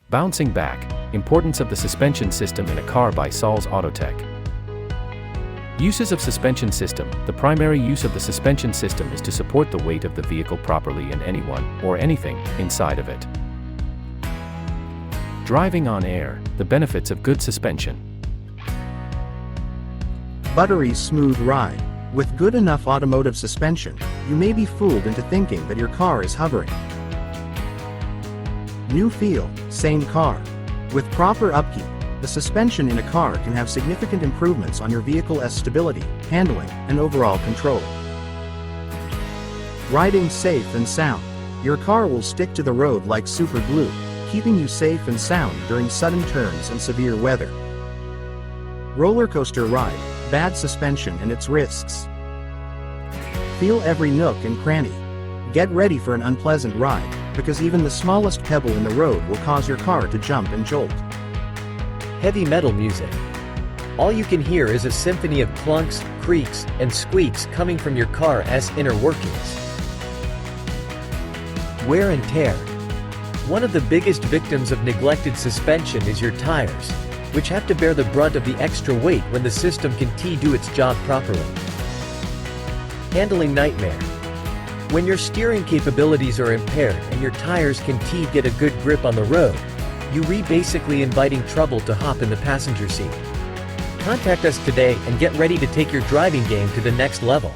Bouncing back, importance of the suspension system in a car by Saul's Autotech. Uses of suspension system. The primary use of the suspension system is to support the weight of the vehicle properly and anyone, or anything, inside of it. Driving on air, the benefits of good suspension. Buttery smooth ride. With good enough automotive suspension, you may be fooled into thinking that your car is hovering. New feel, same car. With proper upkeep, the suspension in a car can have significant improvements on your vehicle's stability, handling, and overall control. Riding safe and sound. Your car will stick to the road like super glue, keeping you safe and sound during sudden turns and severe weather. Roller coaster ride. Bad suspension and its risks. Feel every nook and cranny. Get ready for an unpleasant ride, because even the smallest pebble in the road will cause your car to jump and jolt. Heavy metal music. All you can hear is a symphony of clunks, creaks, and squeaks coming from your car's inner workings. Wear and tear. One of the biggest victims of neglected suspension is your tires, which have to bear the brunt of the extra weight when the system can't do its job properly. Handling nightmare. When your steering capabilities are impaired and your tires can't get a good grip on the road, you're basically inviting trouble to hop in the passenger seat. Contact us today and get ready to take your driving game to the next level.